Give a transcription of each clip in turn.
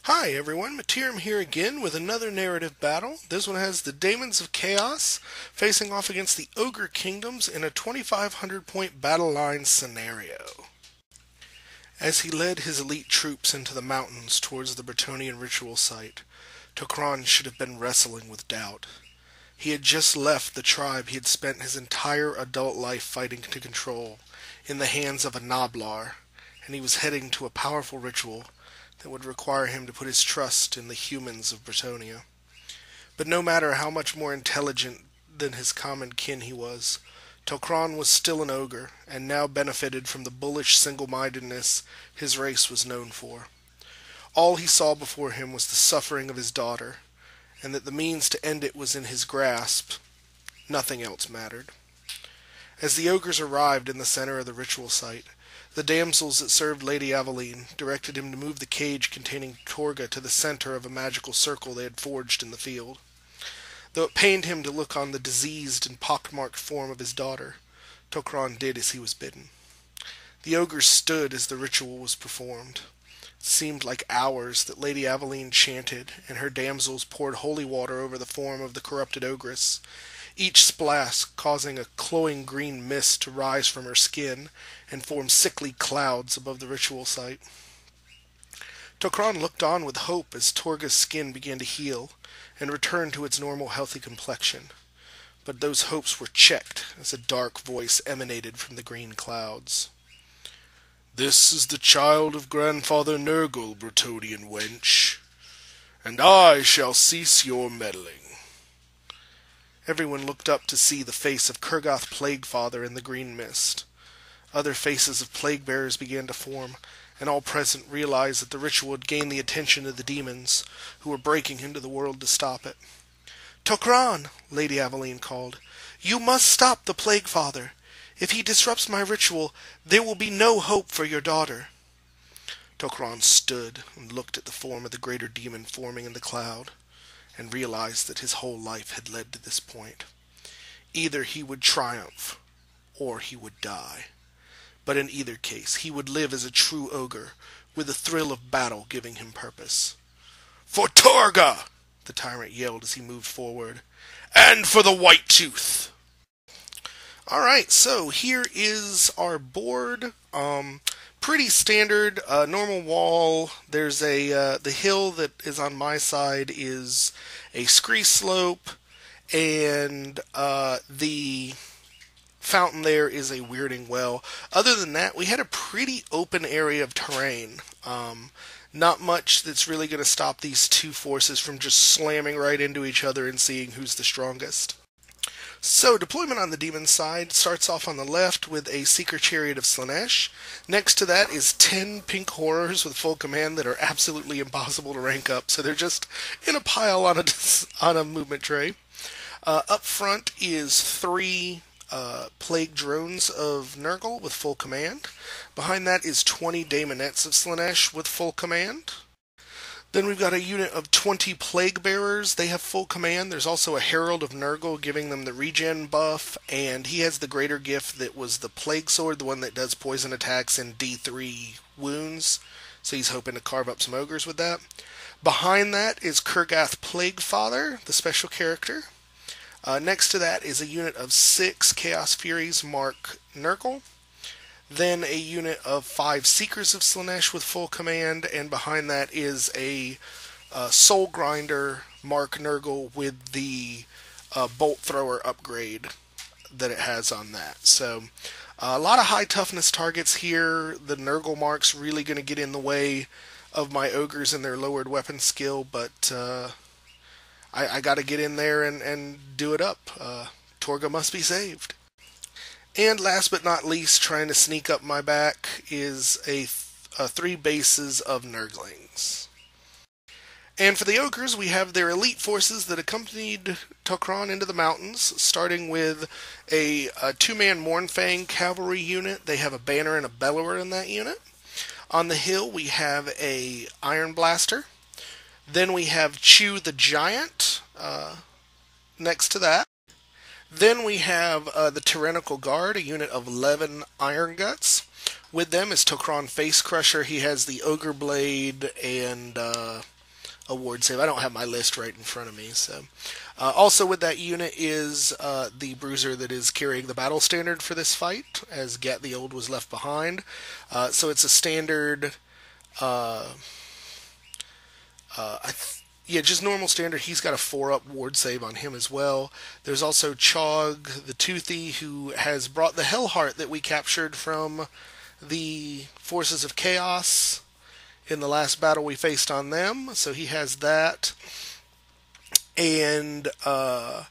Hi everyone, Materim here again with another narrative battle. This one has the Daemons of Chaos facing off against the Ogre Kingdoms in a 2,500 point battle line scenario. As he led his elite troops into the mountains towards the Bretonnian ritual site, Tokran should have been wrestling with doubt. He had just left the tribe he had spent his entire adult life fighting to control, in the hands of a Noblar, and he was heading to a powerful ritual that would require him to put his trust in the humans of Bretonnia. But no matter how much more intelligent than his common kin he was, Tokran was still an ogre, and now benefited from the bullish single-mindedness his race was known for. All he saw before him was the suffering of his daughter, and that the means to end it was in his grasp. Nothing else mattered. As the ogres arrived in the center of the ritual site, the damsels that served Lady Aveline directed him to move the cage containing Torga to the center of a magical circle they had forged in the field. Though it pained him to look on the diseased and pockmarked form of his daughter, Tokran did as he was bidden. The ogres stood as the ritual was performed. It seemed like hours that Lady Aveline chanted, and her damsels poured holy water over the form of the corrupted ogress, each splash causing a cloying green mist to rise from her skin and form sickly clouds above the ritual site. Tokran looked on with hope as Torga's skin began to heal and return to its normal healthy complexion, but those hopes were checked as a dark voice emanated from the green clouds. "This is the child of Grandfather Nurgle, Bretonnian wench, and I shall cease your meddling." Everyone looked up to see the face of Kurgath Plaguefather in the green mist. Other faces of plague-bearers began to form, and all present realized that the ritual had gained the attention of the demons, who were breaking into the world to stop it. "Tokran," Lady Aveline called, "you must stop the Plaguefather. If he disrupts my ritual, there will be no hope for your daughter." Tokran stood and looked at the form of the greater demon forming in the cloud, and realized that his whole life had led to this point. Either he would triumph, or he would die. But in either case, he would live as a true ogre, with the thrill of battle giving him purpose. "For Torga!" the tyrant yelled as he moved forward. "And for the Whitetooth!" Alright, so here is our board. Pretty standard, normal wall. There's the hill that is on my side is a scree slope, and the fountain there is a weirding well. Other than that, we had a pretty open area of terrain. Not much that's really going to stop these two forces from just slamming right into each other and seeing who's the strongest. So, deployment on the demon side starts off on the left with a Seeker Chariot of Slaanesh. Next to that is 10 pink horrors with full command that are absolutely impossible to rank up, so they're just in a pile on a movement tray. Up front is 3 plague drones of Nurgle with full command. Behind that is 20 Daemonettes of Slaanesh with full command. Then we've got a unit of 20 Plague Bearers. They have full command. There's also a Herald of Nurgle giving them the regen buff, and he has the greater gift that was the Plague Sword, the one that does poison attacks and D3 wounds. So he's hoping to carve up some ogres with that. Behind that is Kurgath Plaguefather, the special character. Next to that is a unit of 6 Chaos Furies mark Nurgle. Then a unit of 5 Seekers of Slaanesh with full command, and behind that is a Soul Grinder mark Nurgle with the Bolt Thrower upgrade that it has on that. So a lot of high toughness targets here. The Nurgle mark's really going to get in the way of my ogres and their lowered weapon skill, but I got to get in there and do it up. Torga must be saved. And last but not least, trying to sneak up my back is a 3 bases of Nurglings. And for the ogres, we have their elite forces that accompanied Tokran into the mountains, starting with a 2-man Mournfang cavalry unit. They have a banner and a bellower in that unit. On the hill, we have a Iron Blaster. Then we have Chew the Giant next to that. Then we have the Tyrannical Guard, a unit of 11 Iron Guts. With them is Tokran Facecrusher. He has the Ogre Blade and a ward save. I don't have my list right in front of me. So, also with that unit is the bruiser that is carrying the battle standard for this fight, as Gat the Old was left behind. So it's a standard. Yeah, just normal standard. He's got a 4-up ward save on him as well. There's also Chog the Toothy, who has brought the Hellheart that we captured from the Forces of Chaos in the last battle we faced on them. So he has that. And the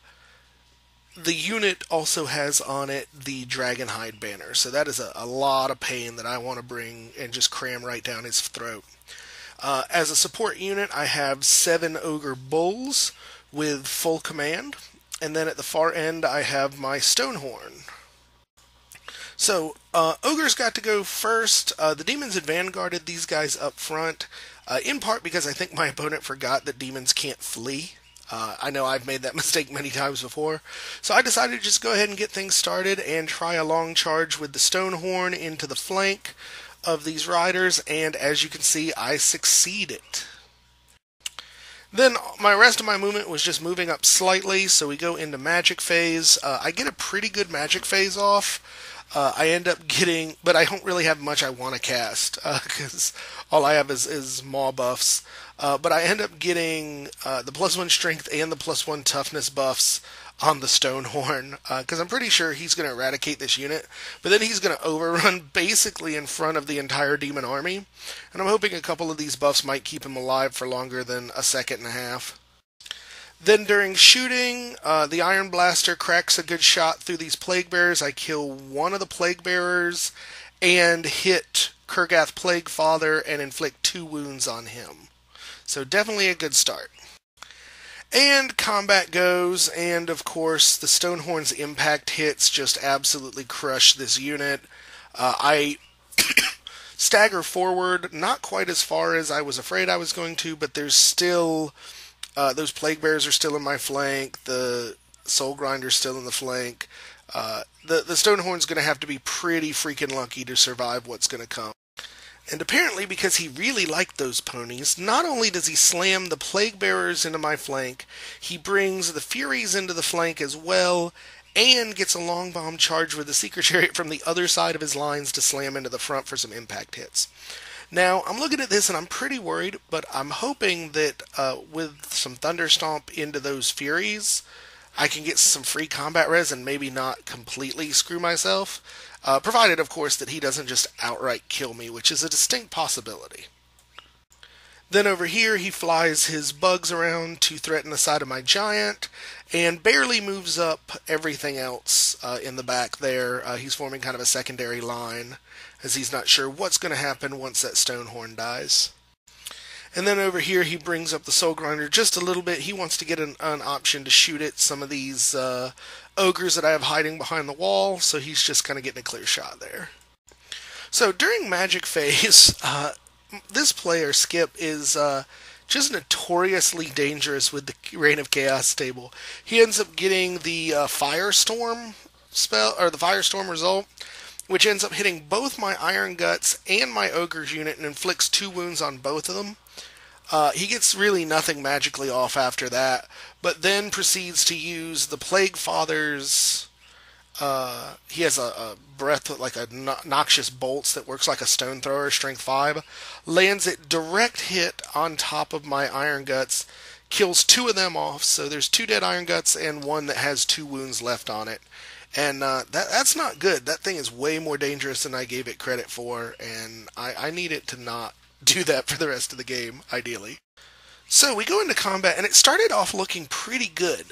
unit also has on it the Dragonhide banner. So that is a lot of pain that I want to bring and just cram right down his throat. As a support unit, I have 7 Ogre Bulls with full command. And then at the far end, I have my Stonehorn. So, Ogre's got to go first. The Demons had vanguarded these guys up front, in part because I think my opponent forgot that Demons can't flee. I know I've made that mistake many times before. So I decided to just go ahead and get things started and try a long charge with the Stonehorn into the flank of these riders, and as you can see, I succeeded. Then my rest of my movement was just moving up slightly, so we go into magic phase. I get a pretty good magic phase off. I end up getting, but I don't really have much I want to cast, because all I have is maw buffs. But I end up getting the +1 strength and the +1 toughness buffs on the Stonehorn, because I'm pretty sure he's going to eradicate this unit, but then he's going to overrun basically in front of the entire demon army, and I'm hoping a couple of these buffs might keep him alive for longer than a second and a half. Then during shooting, the Iron Blaster cracks a good shot through these Plague Bearers. I kill one of the Plague Bearers and hit Kurgath Plaguefather and inflict 2 wounds on him. So definitely a good start. And combat goes, and of course the Stonehorn's impact hits just absolutely crush this unit. I stagger forward, not quite as far as I was afraid I was going to, but there's still, those Plague Bearers are still in my flank, the Soul Grinder's still in the flank. The Stonehorn's going to have to be pretty freaking lucky to survive what's going to come. And apparently, because he really liked those ponies, not only does he slam the Plague Bearers into my flank, he brings the Furies into the flank as well, and gets a long bomb charge with the Seeker Chariot from the other side of his lines to slam into the front for some impact hits. Now, I'm looking at this and I'm pretty worried, but I'm hoping that with some Thunder Stomp into those Furies, I can get some free combat res and maybe not completely screw myself. Provided, of course, that he doesn't just outright kill me, which is a distinct possibility. Then over here, he flies his bugs around to threaten the side of my giant, and barely moves up everything else in the back there. He's forming kind of a secondary line, as he's not sure what's going to happen once that Stonehorn dies. And then over here, he brings up the Soul Grinder just a little bit. He wants to get an option to shoot at some of these ogres that I have hiding behind the wall, so he's just kind of getting a clear shot there. So during Magic Phase, this player, Skip, is just notoriously dangerous with the Reign of Chaos stable. He ends up getting the Firestorm spell, or the Firestorm result, which ends up hitting both my Iron Guts and my Ogre's unit and inflicts 2 wounds on both of them. He gets really nothing magically off after that, but then proceeds to use the Plaguefather's, he has a breath, like a noxious bolts that works like a stone thrower, strength 5, lands it direct hit on top of my Iron Guts, kills 2 of them off, so there's 2 dead Iron Guts and 1 that has 2 wounds left on it. And that's not good. That thing is way more dangerous than I gave it credit for, and I need it to not do that for the rest of the game, ideally. So we go into combat, and it started off looking pretty good.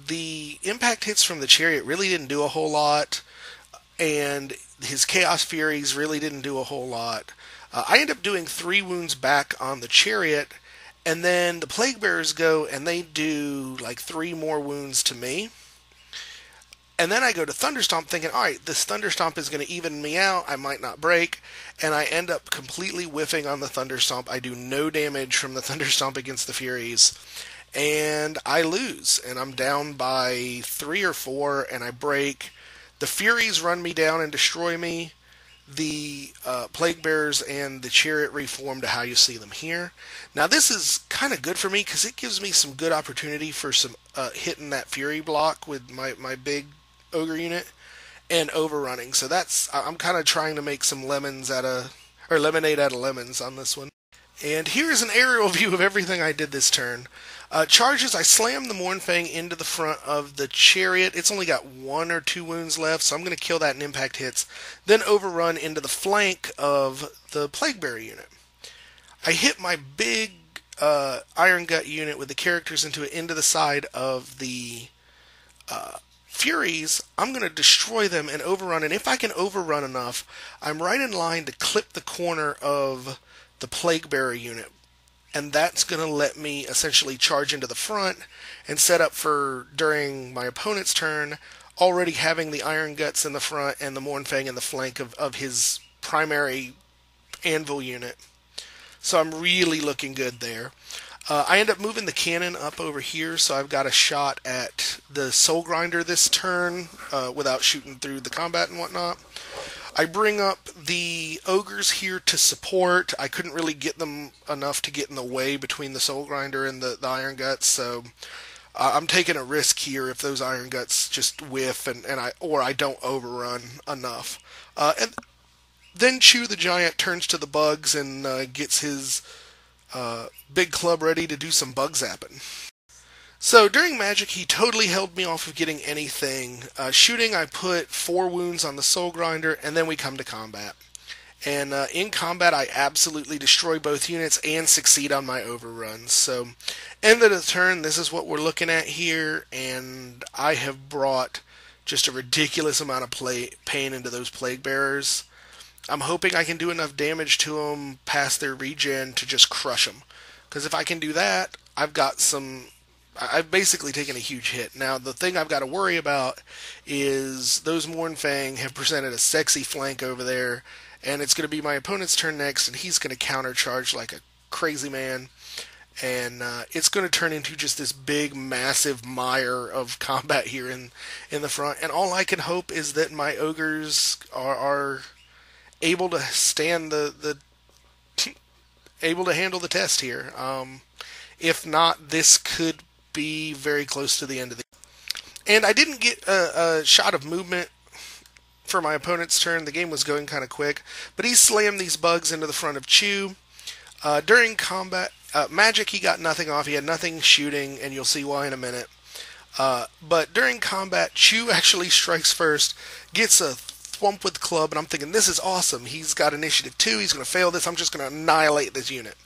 The impact hits from the Chariot really didn't do a whole lot, and his Chaos Furies really didn't do a whole lot. I end up doing 3 wounds back on the Chariot, and then the Plague Bearers go, and they do like 3 more wounds to me. And then I go to Thunderstomp thinking, alright, this Thunderstomp is going to even me out, I might not break, and I end up completely whiffing on the Thunderstomp. I do no damage from the Thunderstomp against the Furies, and I lose, and I'm down by 3 or 4, and I break. The Furies run me down and destroy me. the Plague Bearers and the Chariot reform to how you see them here. Now this is kind of good for me because it gives me some good opportunity for some hitting that Fury block with my big Ogre unit and overrunning. So I'm kind of trying to make some lemonade out of lemons on this one. And here's an aerial view of everything I did this turn. Charges, I slammed the Mournfang into the front of the Chariot. It's only got 1 or 2 wounds left, so I'm going to kill that in impact hits. Then overrun into the flank of the Plaguebearer unit. I hit my big Iron Gut unit with the characters into the side of the Furies. I'm going to destroy them and overrun, and if I can overrun enough, I'm right in line to clip the corner of the Plaguebearer unit. And that's going to let me essentially charge into the front and set up for, during my opponent's turn, already having the Iron Guts in the front and the Mournfang in the flank of his primary Anvil unit. So I'm really looking good there. I end up moving the cannon up over here, so I've got a shot at the Soul Grinder this turn without shooting through the combat and whatnot. I bring up the Ogres here to support. I couldn't really get them enough to get in the way between the Soul Grinder and the Iron Guts, so I'm taking a risk here if those Iron Guts just whiff or I don't overrun enough. And then Chew the Giant turns to the bugs and gets his big club ready to do some bug zapping. So during Magic, he totally held me off of getting anything. Shooting, I put 4 wounds on the Soul Grinder, and then we come to combat. And in combat, I absolutely destroy both units and succeed on my overruns. So, end of the turn, this is what we're looking at here, and I have brought just a ridiculous amount of pain into those Plague Bearers. I'm hoping I can do enough damage to them past their regen to just crush them. Because if I can do that, I've basically taken a huge hit. Now, the thing I've got to worry about is those Mournfang have presented a sexy flank over there, and it's going to be my opponent's turn next, and he's going to countercharge like a crazy man, and it's going to turn into just this big, massive mire of combat here in the front, and all I can hope is that my Ogres are able to stand able to handle the test here. If not, this could be very close to the end of the game. And I didn't get a shot of movement for my opponent's turn. The game was going kind of quick, but he slammed these bugs into the front of Chew. During combat, Magic, he got nothing off. He had nothing shooting, and you'll see why in a minute. But during combat, Chew actually strikes first, gets a thwump with club, and I'm thinking, this is awesome. He's got initiative 2. He's going to fail this. I'm just going to annihilate this unit.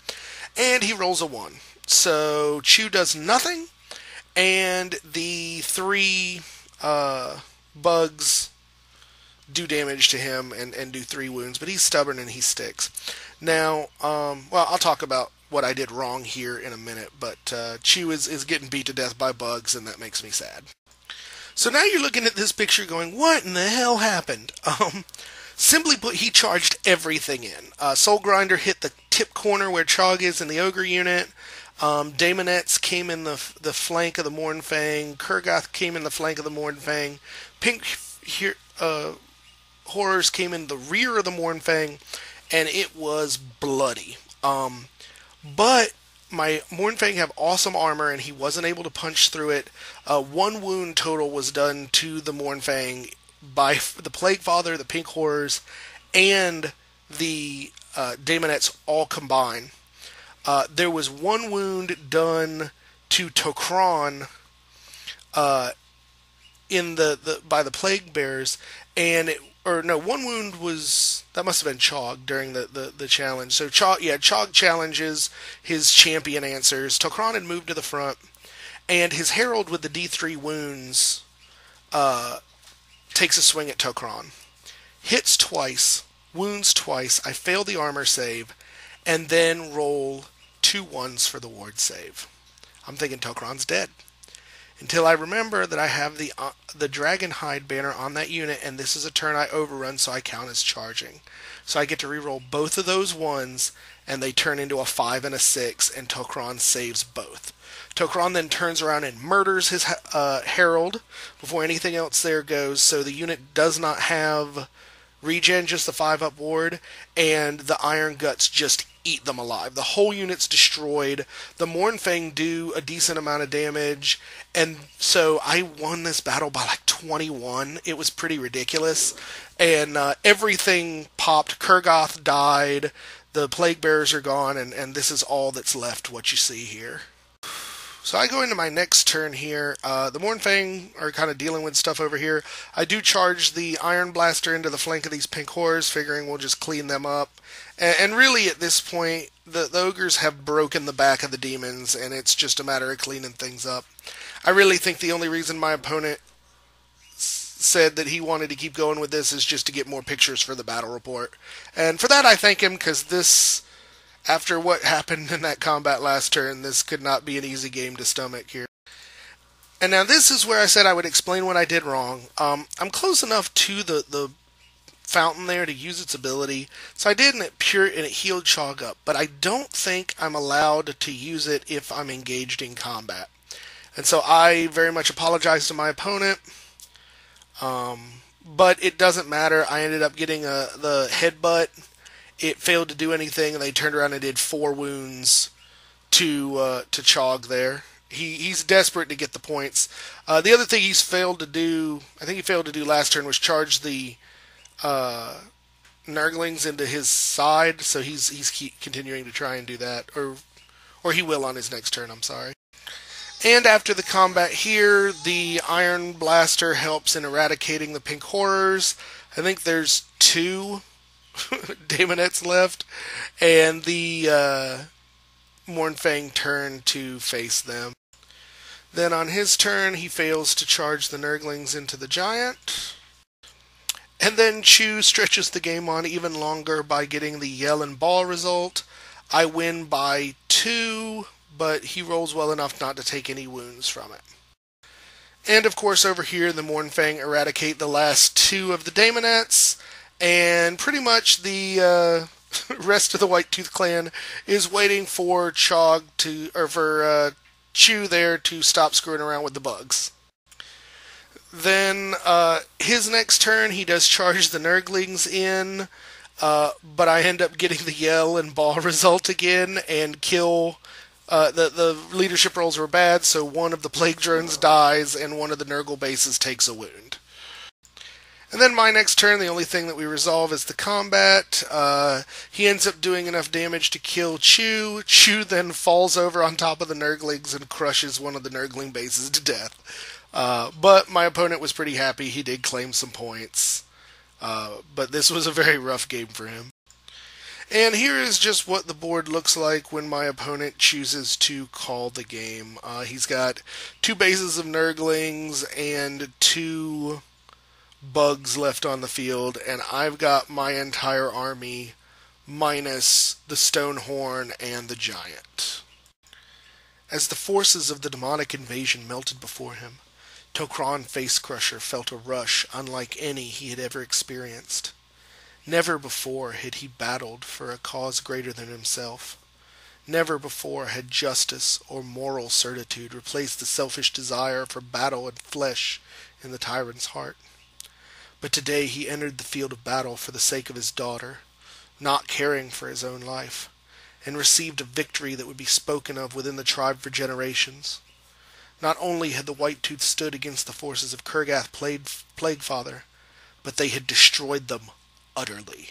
And he rolls a 1. So Chew does nothing, and the 3 bugs do damage to him and do 3 wounds, but he's stubborn and he sticks. Now, well, I'll talk about what I did wrong here in a minute, but Chew is getting beat to death by bugs, and that makes me sad. So now you're looking at this picture going, what in the hell happened? Simply put, he charged everything in. Soul Grinder hit the tip corner where Chog is in the Ogre unit. Daemonettes came in the flank of the Mournfang. Kurgath came in the flank of the Mournfang. Pink Horrors came in the rear of the Mournfang, and it was bloody. But my Mournfang have awesome armor, and he wasn't able to punch through it. 1 wound total was done to the Mournfang by the Plaguefather, the Pink Horrors, and the Daemonettes all combined. There was 1 wound done to Tokran in by the Plague Bearers, and 1 wound was, that must have been Chog during the challenge. So Chog challenges, his champion answers. Tokran had moved to the front, and his Herald with the D3 wounds takes a swing at Tokran. Hits twice, wounds twice. I fail the armor save, and then roll 2 1s for the ward save. I'm thinking Tokran's dead. Until I remember that I have the Dragon Hide banner on that unit, and this is a turn I overrun, so I count as charging. So I get to reroll both of those 1s, and they turn into a 5 and a 6, and Tokran saves both. Tokran then turns around and murders his Herald before anything else there goes, so the unit does not have regen just the 5-up ward, and the Iron Guts just eat them alive. The whole unit's destroyed. The Mournfang do a decent amount of damage, and so I won this battle by like 21. It was pretty ridiculous, and everything popped. Kurgath died, the Plague Bearers are gone, and this is all that's left, what you see here. So I go into my next turn here. The Mournfang are kind of dealing with stuff over here. I do charge the Iron Blaster into the flank of these pink horrors, figuring we'll just clean them up. And really, at this point, the Ogres have broken the back of the Demons, and it's just a matter of cleaning things up. I really think the only reason my opponent said that he wanted to keep going with this is just to get more pictures for the battle report. And for that, I thank him, because this... After what happened in that combat last turn, this could not be an easy game to stomach here. And now this is where I said I would explain what I did wrong. I'm close enough to the fountain there to use its ability, so I did, and it healed Chog up. But I don't think I'm allowed to use it if I'm engaged in combat. And so I very much apologize to my opponent. But it doesn't matter. I ended up getting the headbutt. It failed to do anything, and they turned around and did 4 wounds to Chog there. He's desperate to get the points. The other thing he's failed to do, I think he failed to do last turn, was charge the Nurglings into his side, so he's continuing to try and do that, or he will on his next turn, I'm sorry. And after the combat here, the Iron Blaster helps in eradicating the pink horrors. I think there's 2 Daemonettes left, and the Mournfang turn to face them. Then on his turn, he fails to charge the Nurglings into the Giant. And then Chew stretches the game on even longer by getting the Yell and Ball result. I win by 2, but he rolls well enough not to take any wounds from it. And of course over here, the Mournfang eradicate the last 2 of the Daemonettes. And pretty much the rest of the Whitetooth Clan is waiting for Chog for Chew there to stop screwing around with the bugs. Then his next turn, he does charge the Nurglings in, but I end up getting the Yell and Ball result again and kill. The leadership rolls were bad, so one of the Plague Drones dies and one of the Nurgle bases takes a wound. And then my next turn, the only thing that we resolve is the combat. He ends up doing enough damage to kill Chew. Chew then falls over on top of the Nurglings and crushes one of the Nurgling bases to death. But my opponent was pretty happy. He did claim some points. But this was a very rough game for him. And here is just what the board looks like when my opponent chooses to call the game. He's got 2 bases of Nurglings and 2... bugs left on the field, and I've got my entire army minus the Stonehorn and the Giant. As the forces of the demonic invasion melted before him, Tokran Facecrusher felt a rush unlike any he had ever experienced. Never before had he battled for a cause greater than himself. Never before had justice or moral certitude replaced the selfish desire for battle and flesh in the tyrant's heart. But today he entered the field of battle for the sake of his daughter, not caring for his own life, and received a victory that would be spoken of within the tribe for generations. Not only had the Whitetooth stood against the forces of Kurgath Plaguefather, but they had destroyed them utterly.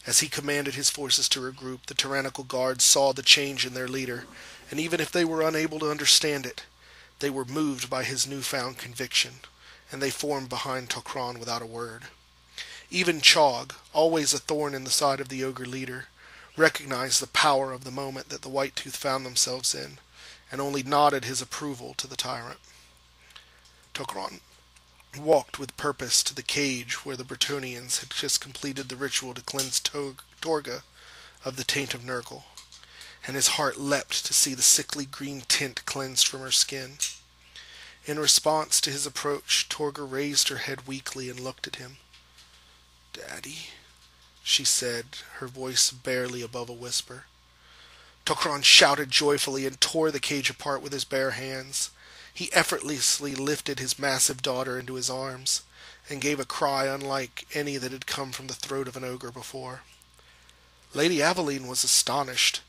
As he commanded his forces to regroup, the tyrannical guards saw the change in their leader, and even if they were unable to understand it, they were moved by his newfound conviction, and they formed behind Tokran without a word. Even Chog, always a thorn in the side of the Ogre leader, recognized the power of the moment that the Whitetooth found themselves in, and only nodded his approval to the tyrant. Tokran walked with purpose to the cage where the Bretonnians had just completed the ritual to cleanse Torga of the taint of Nurgle, and his heart leapt to see the sickly green tint cleansed from her skin. In response to his approach, Torga raised her head weakly and looked at him. "Daddy," she said, her voice barely above a whisper. Tokran shouted joyfully and tore the cage apart with his bare hands. He effortlessly lifted his massive daughter into his arms. and gave a cry unlike any that had come from the throat of an ogre before. Lady Aveline was astonished.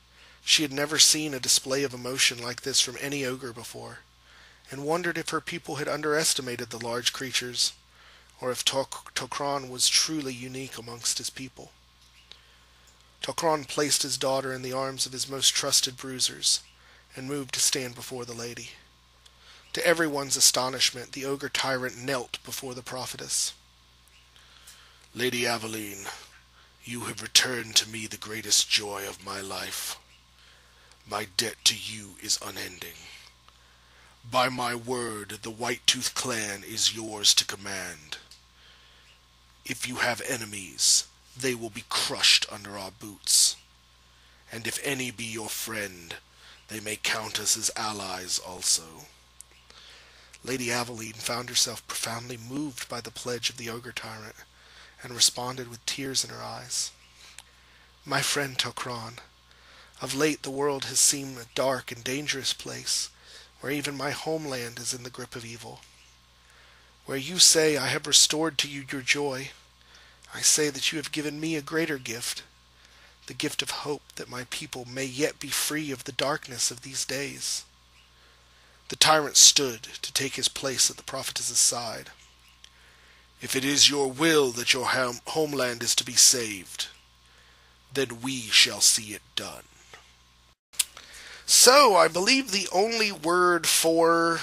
She had never seen a display of emotion like this from any ogre before, and wondered if her people had underestimated the large creatures, or if Tokran was truly unique amongst his people. Tokran placed his daughter in the arms of his most trusted bruisers, and moved to stand before the lady. To everyone's astonishment, the ogre tyrant knelt before the prophetess. "Lady Aveline, you have returned to me the greatest joy of my life. My debt to you is unending. By my word, the Whitetooth Clan is yours to command. If you have enemies, they will be crushed under our boots. And if any be your friend, they may count us as allies also." Lady Aveline found herself profoundly moved by the pledge of the ogre tyrant, and responded with tears in her eyes. "My friend Tokran, of late the world has seemed a dark and dangerous place, where even my homeland is in the grip of evil. Where you say I have restored to you your joy, I say that you have given me a greater gift, the gift of hope that my people may yet be free of the darkness of these days." The tyrant stood to take his place at the prophetess's side. "If it is your will that your homeland is to be saved, then we shall see it done." So, I believe the only word for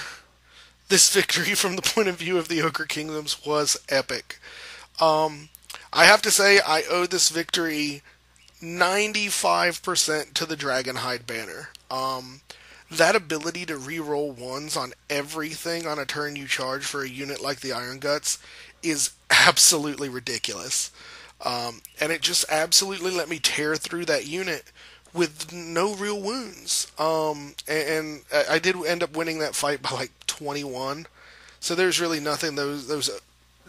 this victory from the point of view of the Ogre Kingdoms was epic. I have to say, I owe this victory 95% to the Dragonhide banner. That ability to reroll ones on everything on a turn you charge for a unit like the Iron Guts is absolutely ridiculous. And it just absolutely let me tear through that unit with no real wounds. And I did end up winning that fight by like 21. So there's really nothing those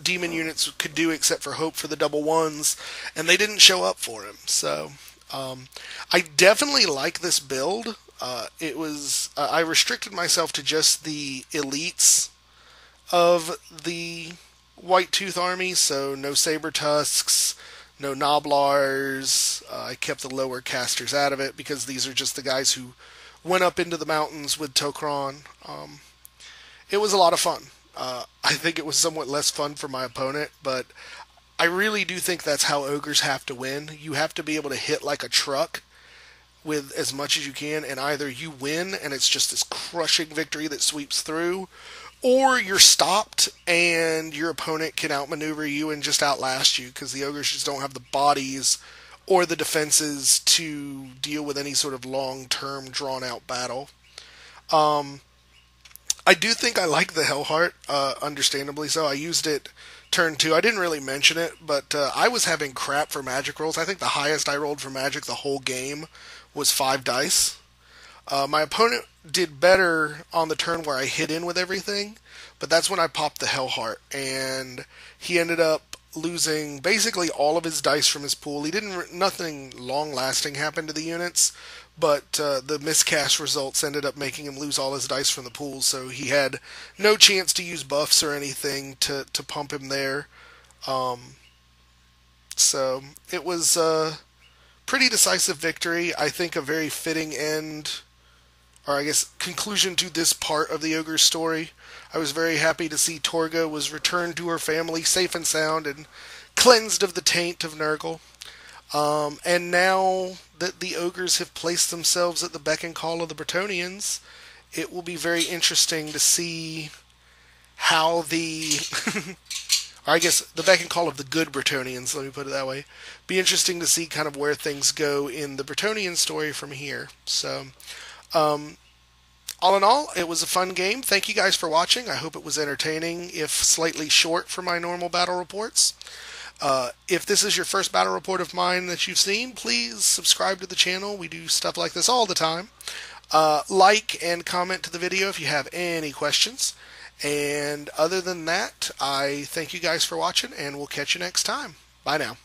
demon units could do except for hope for the double ones, and they didn't show up for him. So I definitely like this build. I restricted myself to just the elites of the Whitetooth army, so no Saber Tusks, no Noblars. I kept the lower casters out of it because these are just the guys who went up into the mountains with Tokran. It was a lot of fun. I think it was somewhat less fun for my opponent, but I really do think that's how ogres have to win. You have to be able to hit like a truck with as much as you can, and either you win and it's just this crushing victory that sweeps through, or you're stopped and your opponent can outmaneuver you and just outlast you, because the ogres just don't have the bodies or the defenses to deal with any sort of long-term drawn-out battle. I do think I like the Hellheart, understandably so. I used it turn 2. I didn't really mention it, but I was having crap for magic rolls. I think the highest I rolled for magic the whole game was 5 dice. My opponent did better on the turn where I hit in with everything, but that's when I popped the Hellheart, and he ended up losing basically all of his dice from his pool. Nothing long-lasting happened to the units, but the miscast results ended up making him lose all his dice from the pool, so he had no chance to use buffs or anything to pump him there. So it was a pretty decisive victory. I think a very fitting end, or I guess conclusion to this part of the Ogre's story. I was very happy to see Torga was returned to her family safe and sound and cleansed of the taint of Nurgle. And now that the Ogres have placed themselves at the beck and call of the Bretonnians, it will be very interesting to see how or I guess the beck and call of the good Bretonnians, let me put it that way. Be interesting to see kind of where things go in the Bretonnian story from here. So, all in all, it was a fun game. Thank you guys for watching. I hope it was entertaining, if slightly short for my normal battle reports. If this is your first battle report of mine that you've seen, please subscribe to the channel. We do stuff like this all the time. Like and comment to the video if you have any questions. And other than that, I thank you guys for watching, and we'll catch you next time. Bye now.